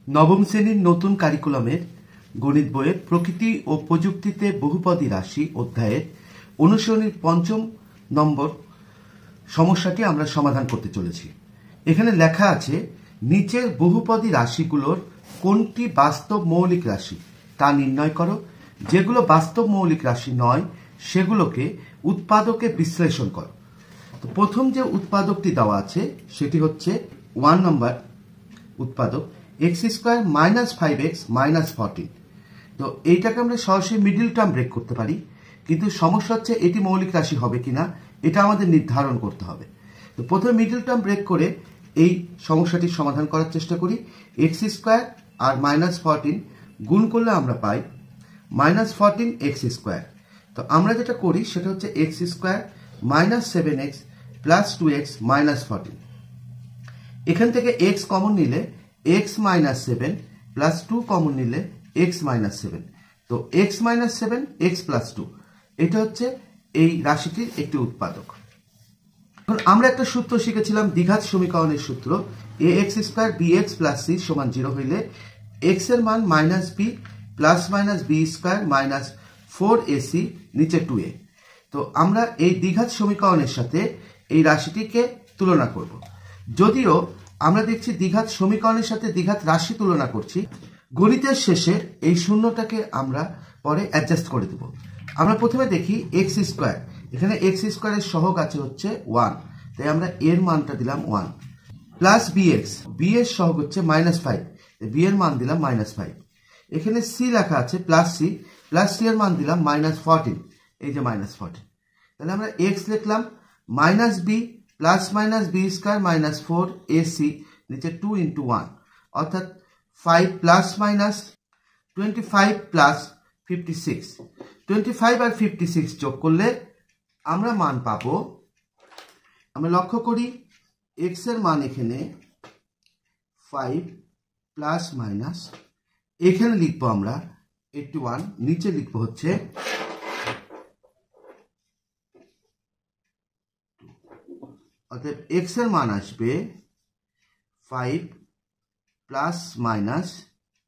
নবম শ্রেণীর নতুন কারিকুলামের গণিত বইয়ের প্রকৃতি ও প্রযুক্তিতে বহুপদী রাশি অধ্যায়ের অনুশীলনীর ৫ম নম্বর সমস্যাটি আমরা সমাধান করতে চলেছি। এখানে লেখা আছে, নিচের বহুপদী রাশিগুলোর কোনটি বাস্তব মৌলিক রাশি তা নির্ণয় করো। যেগুলো বাস্তব মৌলিক রাশি নয় সেগুলোকে উৎপাদকে বিশ্লেষণ করো। তো প্রথম যে উৎপাদকটি দেওয়া আছে সেটি হচ্ছে 1 নম্বর উৎপাদক x² - 5x - 14। তো এইটাকে আমরা সরাসরি মিডল টার্ম ব্রেক করতে পারি, কিন্তু সমস্যা হচ্ছে এটি মৌলিক রাশি হবে কিনা এটা আমাদের নির্ধারণ করতে হবে। তো প্রথমে মিডল টার্ম ব্রেক করে এই সমস্যাটির সমাধান করার চেষ্টা করি। x² আর -14 গুণ করলে আমরা পাই -14x²। তো আমরা যেটা করি সেটা হচ্ছে x² - 7x + 2x - 14। এখান থেকে x কমন নিলে x - 7 + 2 কমন নিলে x - 7। তো x - 7 x + 2 এটা হচ্ছে এই রাশিটির একটি উৎপাদক। এখন আমরা একটা সূত্র শিখেছিলাম, দ্বিঘাত সমীকরণের সূত্র। ax² bx + c = 0 হইলে x এর মান -b ± b² - 4ac নিচে 2a। তো আমরা এই দ্বিঘাত সমীকরণের সাথে এই রাশিটিকে তুলনা করব। যদিও আমরা দেখছি দ্বিঘাত সমীকরণের সাথে দ্বিঘাত রাশি তুলনা করছি, গণিতের শেষে এই শূন্যটাকে আমরা পরে অ্যাডজাস্ট করে দেব। আমরা প্রথমে দেখি x²। এখানে x² এর সহগ আছে হচ্ছে 1, তাই আমরা এর মানটা দিলাম 1 প্লাস bx, b এর সহগ হচ্ছে -5, b এর মান দিলাম -5। এখানে c লেখা আছে +c এর মান দিলাম -14, এই যে -14। তাহলে আমরা x লিখলাম -b ± b² - 4ac নিচে 2 × 1, অর্থাৎ 5 ± 25 + 56। 25 আর 56 যোগ করলে আমরা মান পাবো, আমরা লক্ষ্য করি x এর মান এখানে 5 ± এখানে লিখবো আমরা 81, নিচে লিখবো হচ্ছে অর্থাৎ x এর মান আসবে 5 ±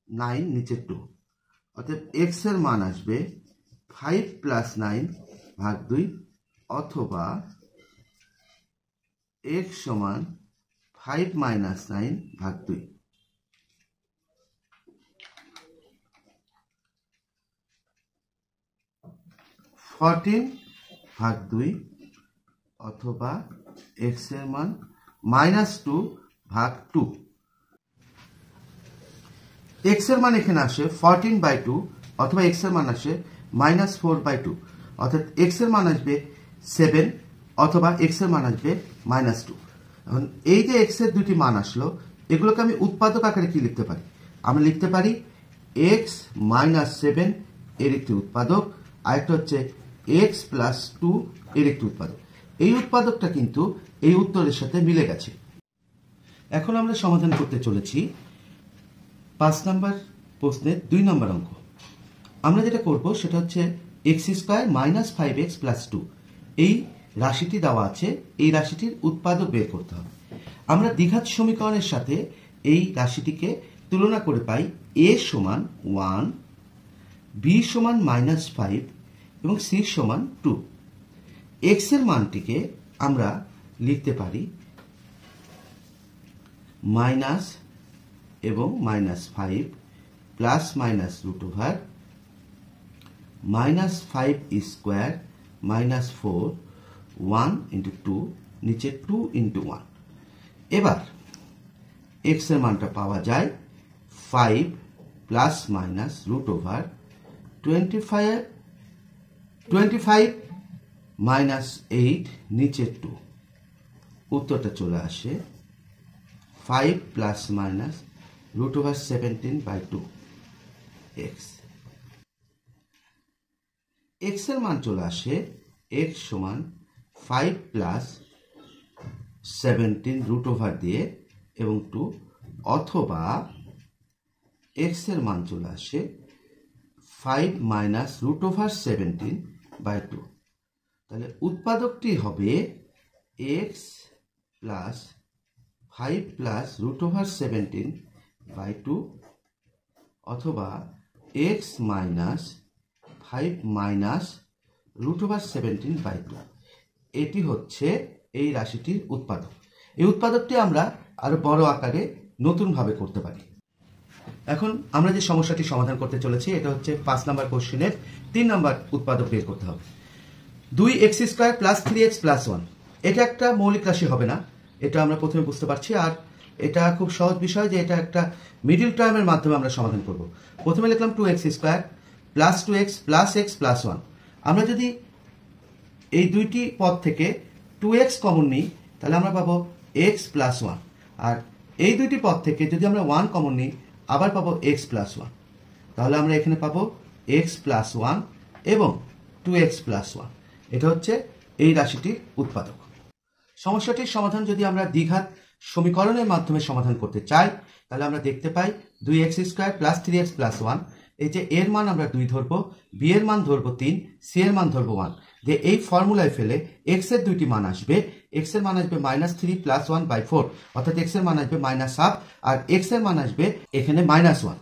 9 নিচে 2, অর্থাৎ x এর মান আসবে 5 + 9 ভাগ 2, অথবা x = 5 - 9 ভাগ 2। ভাগ 2 অথবা x এর মান -2 ভাগ 2। x এর মান এখানে আসে 14/2, অথবা x এর মান আসে -4/2, অর্থাৎ x এর মান আসবে 7, অথবা x এর মান আসবে -2। এখন এই যে x এর দুটি মান আসলো, এগুলোকে আমি উৎপাদক আকারে কি লিখতে পারি? আমরা লিখতে পারি x - 7 এর একটি উৎপাদক, আরেকটা হচ্ছে x + 2 এর একটি উৎপাদক। এই উৎপাদকটা কিন্তু এই উত্তরের সাথে মিলে গেছে। এখন আমরা সমাধান করতে চলেছি 5 নম্বর প্রশ্নের 2 নম্বর অঙ্ক। আমরা যেটা করব সেটা হচ্ছে x² - 5x + 2 এই রাশিটি দেওয়া আছে, এই রাশিটির উৎপাদক বের করতে হবে। আমরা দ্বিঘাত সমীকরণের সাথে এই রাশিটিকে তুলনা করে পাই a = 1, b = -5 এবং c = 2। x এর মানটিকে আমরা লিখতে পারি মাইনাস এবং -5 প্লাস মাইনাস √5² - 4 1 × 2 নিচে 2 × 1। এবার x এর মানটা পাওয়া যায় 5 প্লাস মাইনাস √25 -8 নিচে 2। উত্তরটা চলে আসে 5 প্লাস মাইনাস √17/2 x। x এর মান চলে আসে x = 5 প্লাস 17 √over দিয়ে এবং 2, অথবা x এর মান চলে আসে 5 - √17/2। তাহলে উৎপাদকটি হবে x + 5 + √17 বাই 2 অথবা এক্স মাইনাস 5 মাইনাস √17/2। এটি হচ্ছে এই রাশিটির উৎপাদক। এই উৎপাদকটি আমরা আরো বড় আকারে নতুনভাবে করতে পারি। এখন আমরা যে সমস্যাটি সমাধান করতে চলেছি এটা হচ্ছে 5 নম্বর কোশ্চেনের 3 নম্বর উৎপাদক বের করতে হবে। 2x² + 3x + 1 এটা একটা মৌলিক রাশি হবে না, এটা আমরা প্রথমে বুঝতে পারছি। আর এটা খুব সহজ বিষয় যে এটা একটা মিডল টার্মের মাধ্যমে আমরা সমাধান করব। প্রথমে লিখলাম 2x² + 2x + x + 1। আমরা যদি এই দুইটি পদ থেকে 2x কমন নিই তাহলে আমরা পাবো x + 1। আর এই দুইটি পদ থেকে যদি আমরা 1 কমন নিই আবার পাবো x + 1। তাহলে আমরা এখানে পাবো x + 1 এবং 2x + 1। এটা হচ্ছে এই রাশিটির উৎপাদক। সমস্যাটির সমাধান যদি আমরা দ্বিঘাত সমীকরণের মাধ্যমে সমাধান করতে চাই তাহলে আমরা দেখতে পাই 2x² + 3x + 1। এই যে এর মান আমরা 2 ধরবো, বি এর মান ধরবো 3, সি এর মান ধরবো 1। যে এই ফর্মুলায় ফেলে x এর দুইটি মান আসবে। x এর মান আসবে -3 + 1/4, অর্থাৎ x এর মান আসবে -1/2 আর x এর মান আসবে এখানে -1।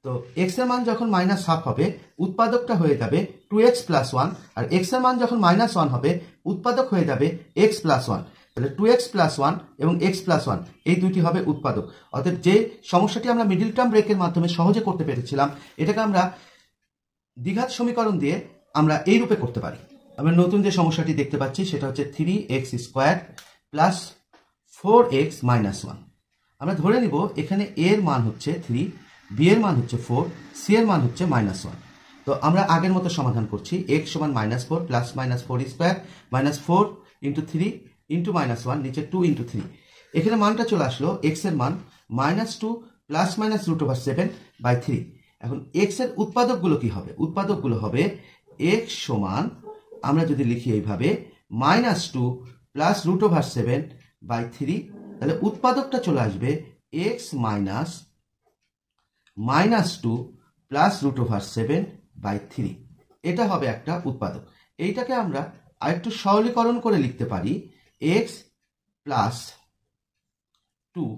তো x এর মান যখন -1/2 হবে উৎপাদকটা হয়ে যাবে 2x + 1, আর x এর মান যখন -1 হবে উৎপাদক হয়ে যাবে x + 1। তাহলে 2x + 1 এবং x + 1 এই দুইটি হবে উৎপাদক। অর্থাৎ যে সমস্যাটি আমরা মিডল টার্ম ব্রেকের মাধ্যমে সহজে করতে পেরেছিলাম এটাকে আমরা দ্বিঘাত সমীকরণ দিয়ে আমরা এই রূপে করতে পারি। আমরা নতুন যে সমস্যাটি দেখতে পাচ্ছি সেটা হচ্ছে 3x² + 4x - 1। আমরা ধরে নিব এখানে a এর মান হচ্ছে 3, b এর মান হচ্ছে 4, c এর মান হচ্ছে -1। তো আমরা আগের মতো সমাধান করছি। x = -4 + -4² -4 × 3 × -1 নিচে 2 × 3। এখানে মানটা চলে আসলো x এর মান -2 ± √7/3। এখন x এর উৎপাদকগুলো কি হবে? উৎপাদকগুলো হবে x সমান, আমরা যদি লিখি এইভাবে -2 + √7/3, তাহলে উৎপাদকটা চলে আসবে x মাইনাস -2 + √7/3। এটা হবে একটা উৎপাদক। এইটাকে আমরা আরেকটু সরলীকরণ করে লিখতে পারি x + 2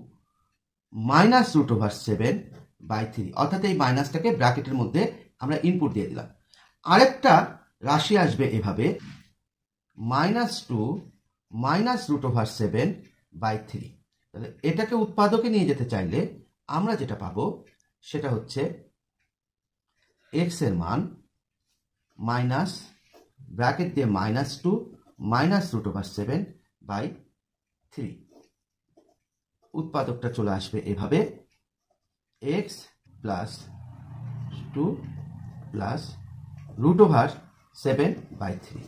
- √7/3, অর্থাৎ এই মাইনাসটাকে ব্র্যাকেটের মধ্যে আমরা ইনপুট দিয়ে দিলাম। আরেকটা রাশি আসবে এভাবে -2 - √7/3। তাহলে এটাকে উৎপাদকে নিয়ে যেতে চাইলে আমরা যেটা পাবো সেটা হচ্ছে x এর মান মাইনাস ব্র্যাকেট দিয়ে -2 - √7/3। উৎপাদকটা চলে আসবে এভাবে x + 2 + √7/3।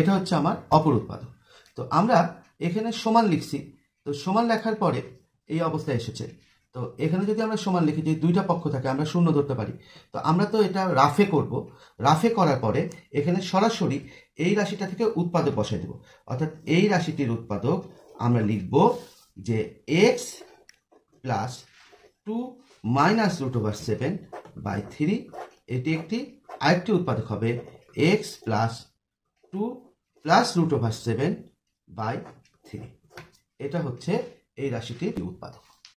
এটা হচ্ছে আমার অপর উৎপাদক। তো আমরা এখানে সমান লিখছি। তো সমান লেখার পরে এই অবস্থায় এসেছে। তো এখানে যদি আমরা সমান লিখি যে দুইটা পক্ষ থাকে আমরা শূন্য ধরতে পারি। তো আমরা তো এটা রাফে করব। রাফে করার পরে এখানে সরাসরি এই রাশিটা থেকে উৎপাদক বসাই দেব। অর্থাৎ এই রাশিটির উৎপাদক আমরা লিখব যে x + 2 - √7/3। এটি একটি আরেকটি উৎপাদক হবে x + 2 + √7/3। এটা হচ্ছে এই রাশিটির উৎপাদক।